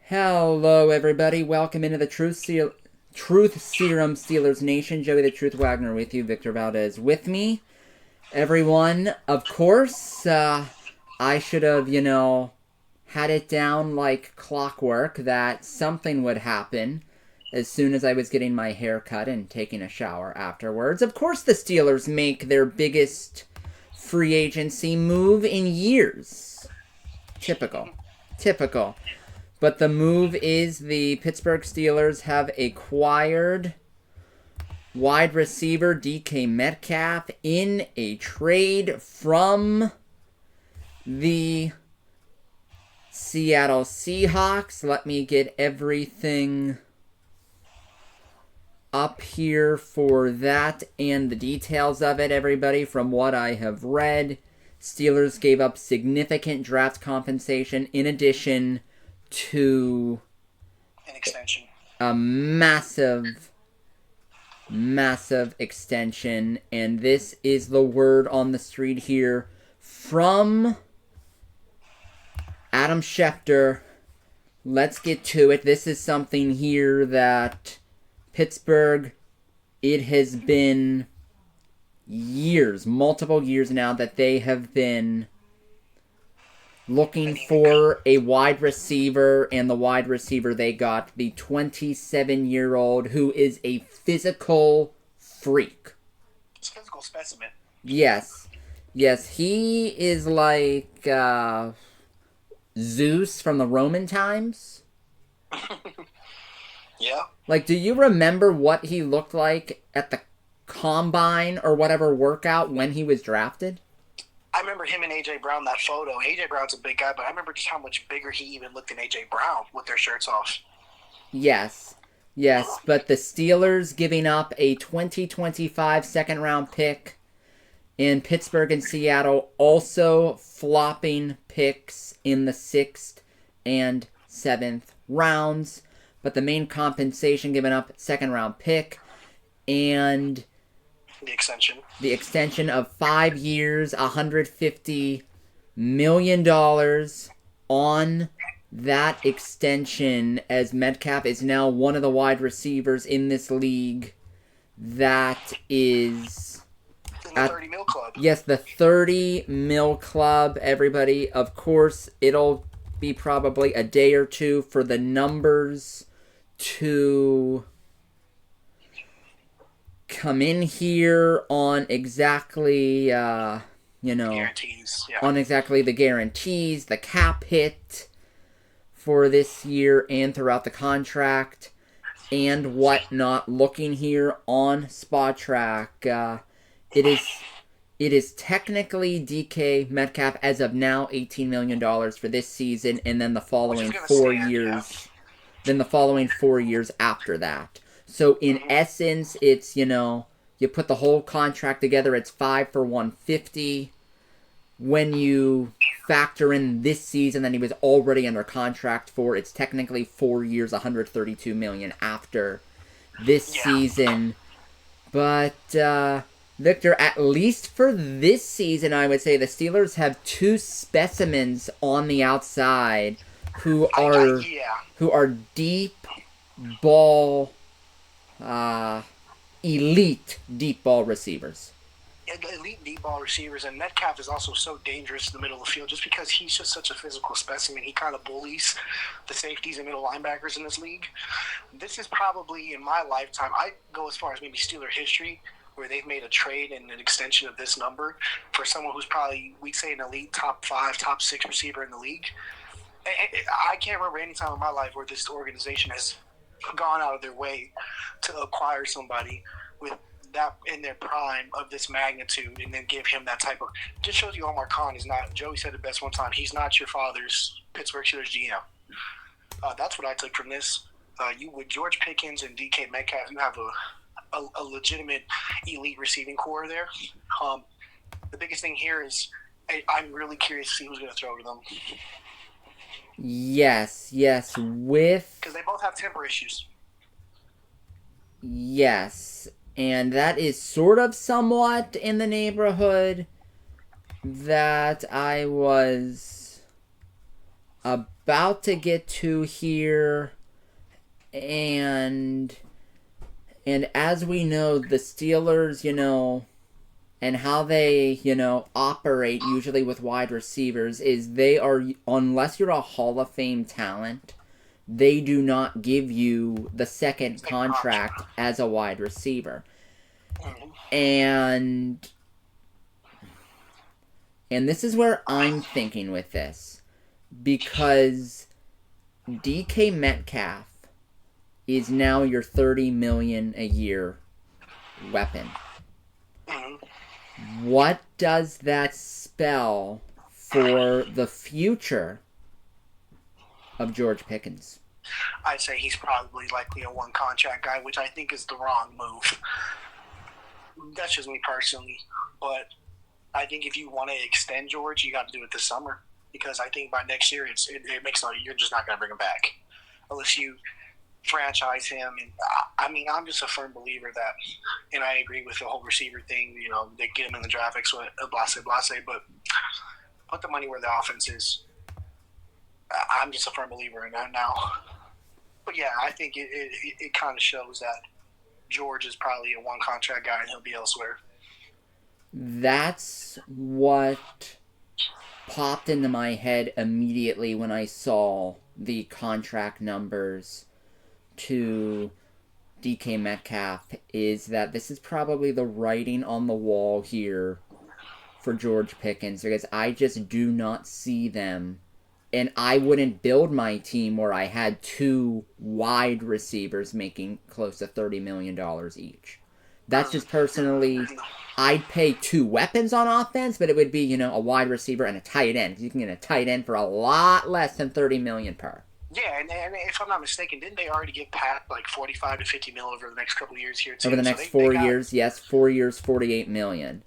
Hello, everybody. Welcome into the Truth Serum Steelers Nation. Joey the Truth Wagner with you. Victor Valdez with me. Everyone, of course, I should have, had it down like clockwork that something would happen as soon as I was getting my hair cut and taking a shower afterwards. Of course, the Steelers make their biggest free agency move in years. Typical. But the move is the Pittsburgh Steelers have acquired wide receiver D.K. Metcalf in a trade from the Seattle Seahawks. Let me get everything up here for that and the details of it, everybody. From what I have read, Steelers gave up significant draft compensation in addition to an extension. A massive extension, and this is the word on the street here from Adam Schefter. Let's get to it. This is something here that Pittsburgh, it has been years, multiple years now, that they have been looking for a wide receiver, and the wide receiver they got, the 27-year-old, who is a physical freak. It's a physical specimen. Yes, he is like Zeus from the Roman times. Yeah. Like, do you remember what he looked like at the combine or whatever workout when he was drafted? I remember him and A.J. Brown, that photo. A.J. Brown's a big guy, but I remember just how much bigger he even looked than A.J. Brown with their shirts off. Yes, but the Steelers giving up a 2025 second-round pick, and Pittsburgh and Seattle also flopping picks in the 6th and 7th rounds. But the main compensation given up, second-round pick, and the extension of 5 years, $150 million on that extension, as Metcalf is now one of the wide receivers in this league that is in the 30 mil club. Yes, the 30 mil club, everybody. Of course, it'll be probably a day or two for the numbers to come in here on exactly, guarantees, yeah. On exactly the guarantees, the cap hit for this year and throughout the contract and whatnot. Looking here on Spot Track, it is technically DK Metcalf as of now $18 million for this season, and then the following 4 years. Yeah. Then the following 4 years after that. So in essence, it's, you put the whole contract together, it's 5 for $150. When you factor in this season that he was already under contract for, it's technically 4 years, $132 million after this season. But Victor, at least for this season, I would say the Steelers have two specimens on the outside who are deep ball, elite deep ball receivers. Elite deep ball receivers, and Metcalf is also so dangerous in the middle of the field just because he's just such a physical specimen. He kind of bullies the safeties and middle linebackers in this league. This is probably, in my lifetime, I go as far as maybe Steeler history, where they've made a trade and an extension of this number for someone who's probably, we'd say, an elite top 5, top 6 receiver in the league. I can't remember any time in my life where this organization has gone out of their way to acquire somebody with that in their prime of this magnitude and then give him that type of. Just shows you Omar Khan is not. Joey said it best one time. He's not your father's Pittsburgh Steelers GM. That's what I took from this. You with George Pickens and D.K. Metcalf, you have a legitimate elite receiving core there. The biggest thing here is I'm really curious to see who's going to throw to them. Yes, with... Because they both have temper issues. Yes, and that is sort of somewhat in the neighborhood that I was about to get to here, and as we know, the Steelers, and how they, operate usually with wide receivers is they are, unless you're a Hall of Fame talent, they do not give you the second contract as a wide receiver. And this is where I'm thinking with this, because DK Metcalf is now your $30 million a year weapon. What does that spell for the future of George Pickens? I'd say he's probably likely a one contract guy, which I think is the wrong move. That's just me personally. But I think if you want to extend George, you got to do it this summer, because I think by next year it makes you're just not going to bring him back unless you franchise him. And I'm just a firm believer that, and I agree with the whole receiver thing. They get him in the draft picks with blase, but put the money where the offense is. I'm just a firm believer in that now. But yeah, I think it kind of shows that George is probably a one contract guy and he'll be elsewhere. That's what popped into my head immediately when I saw the contract numbers to DK Metcalf, is that this is probably the writing on the wall here for George Pickens, because I just do not see them. And I wouldn't build my team where I had two wide receivers making close to $30 million each. That's just personally, I'd pay two weapons on offense, but it would be, a wide receiver and a tight end. You can get a tight end for a lot less than $30 million per. Yeah, and if I'm not mistaken, didn't they already give Pat like 45 to 50 mil over the next couple of years here too? Over the next 4 years, yes, 4 years, $48 million.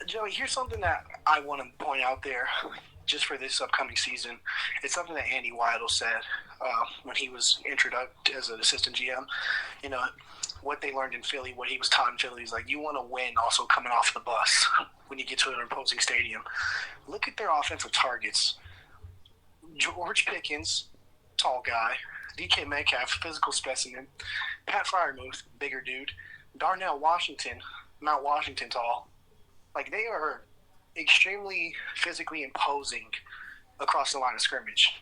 Joey, here's something that I want to point out there, just for this upcoming season. It's something that Andy Weidel said when he was introduced as an assistant GM. What they learned in Philly, what he was taught in Philly is like, you want to win also coming off the bus when you get to an opposing stadium. Look at their offensive targets. George Pickens, tall guy. DK Metcalf, physical specimen. Pat Freiermuth, bigger dude. Darnell Washington, Mount Washington tall. Like, they are extremely physically imposing across the line of scrimmage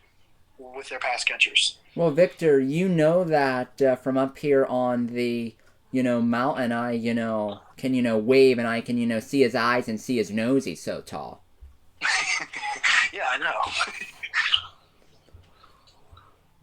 with their pass catchers. Well, Victor, you know that from up here on the, mountain, I, can, wave, and I can, see his eyes and see his nose. He's so tall. Yeah, I know.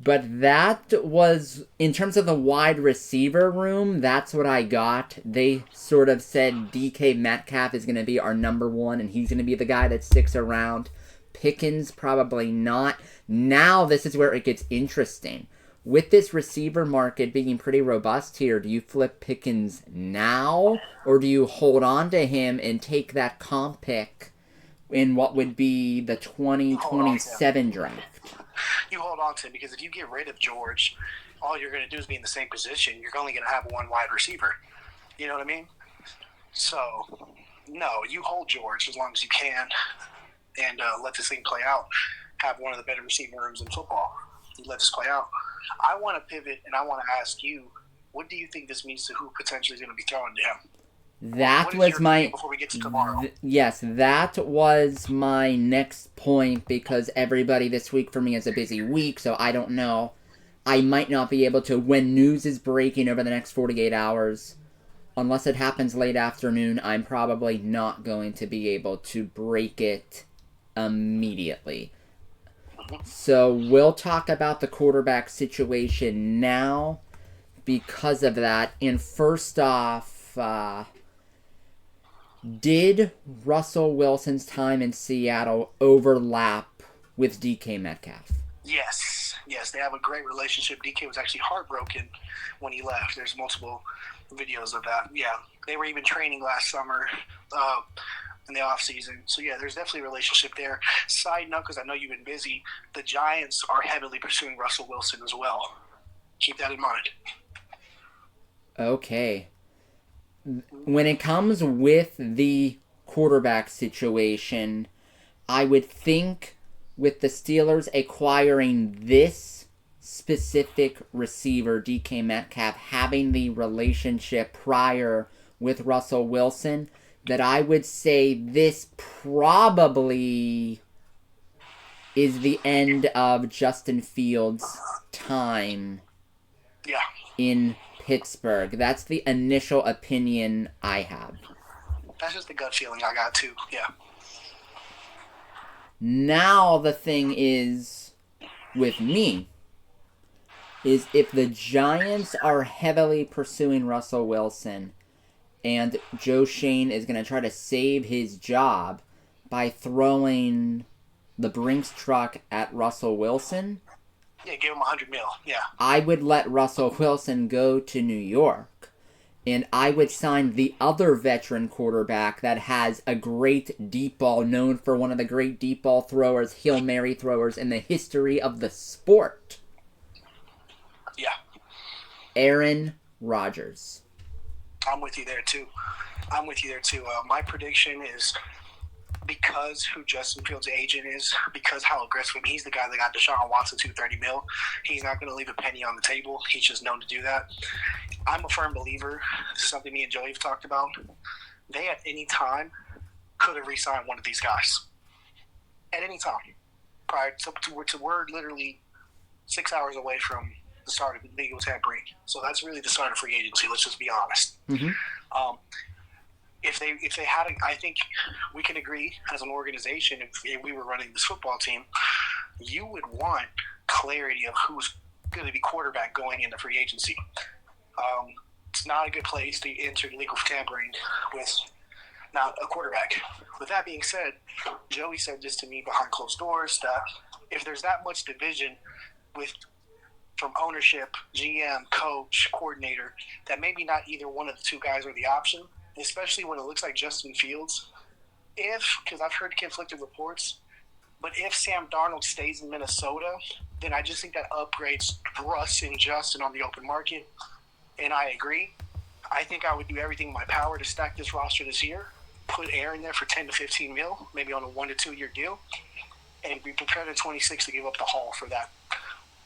But that was, in terms of the wide receiver room, that's what I got. They sort of said DK Metcalf is going to be our number one, and he's going to be the guy that sticks around. Pickens, probably not. Now this is where it gets interesting. With this receiver market being pretty robust here, do you flip Pickens now, or do you hold on to him and take that comp pick in what would be the 2027 draft? You hold on to him, because if you get rid of George, all you're going to do is be in the same position. You're only going to have one wide receiver. You know what I mean? So, no, you hold George as long as you can and let this thing play out. Have one of the better receiver rooms in football. You let this play out. I want to pivot, and I want to ask you, what do you think this means to who potentially is going to be throwing to him? That was my before we get to tomorrow. Yes, that was my next point, because everybody this week for me is a busy week, so I don't know. I might not be able to, when news is breaking over the next 48 hours, unless it happens late afternoon, I'm probably not going to be able to break it immediately. So we'll talk about the quarterback situation now because of that. And first off, did Russell Wilson's time in Seattle overlap with DK Metcalf? Yes, they have a great relationship. DK was actually heartbroken when he left. There's multiple videos of that. Yeah, they were even training last summer in the off season. So yeah, there's definitely a relationship there. Side note, because I know you've been busy, the Giants are heavily pursuing Russell Wilson as well. Keep that in mind. Okay. When it comes with the quarterback situation, I would think with the Steelers acquiring this specific receiver, DK Metcalf, having the relationship prior with Russell Wilson, that I would say this probably is the end of Justin Fields' time in Pittsburgh. That's the initial opinion I have. That's just the gut feeling I got too. Yeah. Now the thing is, with me, is if the Giants are heavily pursuing Russell Wilson and Joe Shane is going to try to save his job by throwing the Brinks truck at Russell Wilson, yeah, give him $100 million. Yeah, I would let Russell Wilson go to New York. And I would sign the other veteran quarterback that has a great deep ball, known for one of the great deep ball throwers, Hail Mary throwers in the history of the sport. Yeah. Aaron Rodgers. I'm with you there, too. My prediction is, because who Justin Fields' agent is, because how aggressive he's the guy that got Deshaun Watson $230 million. He's not going to leave a penny on the table. He's just known to do that. I'm a firm believer. This is something me and Joey have talked about. They at any time could have re-signed one of these guys. At any time. Prior to we're literally 6 hours away from the start of legal tampering. So that's really the start of free agency. Let's just be honest. Mm-hmm. If they had, I think we can agree as an organization, if we were running this football team, you would want clarity of who's going to be quarterback going into free agency. It's not a good place to enter legal tampering with not a quarterback. With that being said, Joey said this to me behind closed doors, that if there's that much division from ownership, GM, coach, coordinator, that maybe not either one of the two guys are the option, especially when it looks like Justin Fields. Because I've heard conflicting reports, but if Sam Darnold stays in Minnesota, then I just think that upgrades Russ and Justin on the open market. And I agree. I think I would do everything in my power to stack this roster this year, put Aaron there for $10 to $15 million, maybe on a 1 to 2 year deal, and be prepared at 26 to give up the haul for that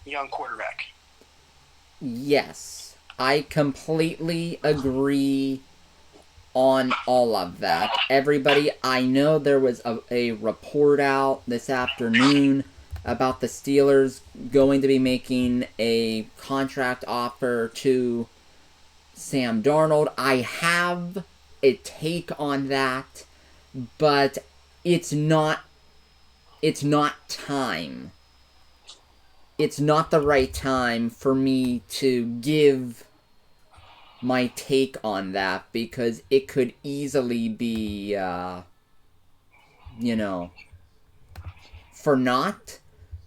young quarterback. Yes, I completely agree on all of that. Everybody, I know there was a report out this afternoon about the Steelers going to be making a contract offer to Sam Darnold. I have a take on that, but it's not time. It's not the right time for me to give my take on that, because it could easily be, for naught.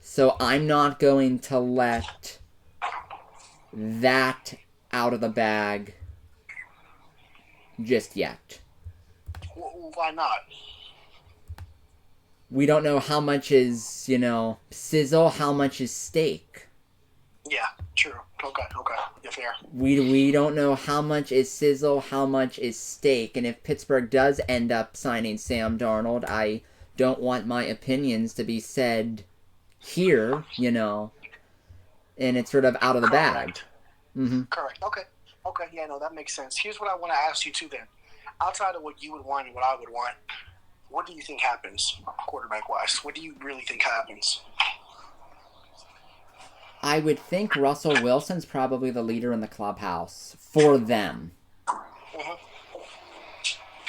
So I'm not going to let that out of the bag just yet. Why not? We don't know how much is, sizzle, how much is steak. Yeah, true. Okay. Yeah, fair. We don't know how much is sizzle, how much is steak. And if Pittsburgh does end up signing Sam Darnold, I don't want my opinions to be said here, and it's sort of out of the bag. Mm-hmm. Correct. Okay. Yeah, no, that makes sense. Here's what I want to ask you too then. Outside of what you would want and what I would want, what do you think happens quarterback-wise? What do you really think happens? I would think Russell Wilson's probably the leader in the clubhouse for them. Mm-hmm.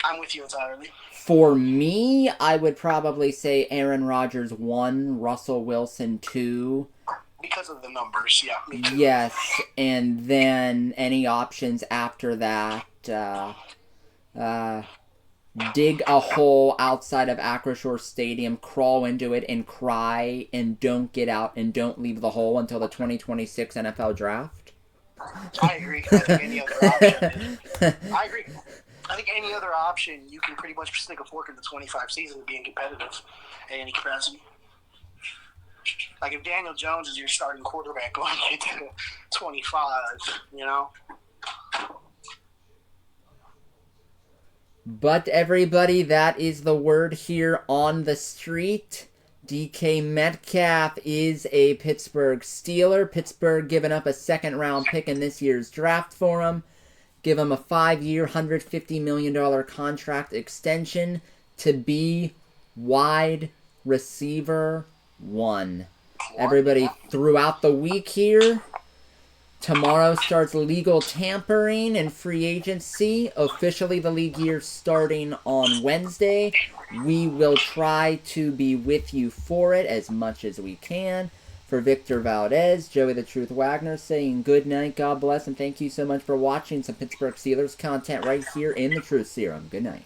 I'm with you entirely. For me, I would probably say Aaron Rodgers 1, Russell Wilson 2. Because of the numbers, yeah. Me too. Yes, and then any options after that, dig a hole outside of Acrisure Stadium, crawl into it, and cry, and don't get out, and don't leave the hole until the 2026 NFL Draft. I agree. I think any other option I agree. I think any other option, you can pretty much stick a fork in the 25 season being competitive at any capacity. Like if Daniel Jones is your starting quarterback going into 25, But everybody, that is the word here on the street. DK Metcalf is a Pittsburgh Steeler. Pittsburgh giving up a second-round pick in this year's draft for him. Give him a 5-year, $150 million contract extension to be wide receiver 1. Everybody throughout the week here. Tomorrow starts legal tampering and free agency. Officially, the league year starting on Wednesday. We will try to be with you for it as much as we can. For Victor Valdez, Joey the Truth Wagner saying good night, God bless, and thank you so much for watching some Pittsburgh Steelers content right here in the Truth Serum. Good night.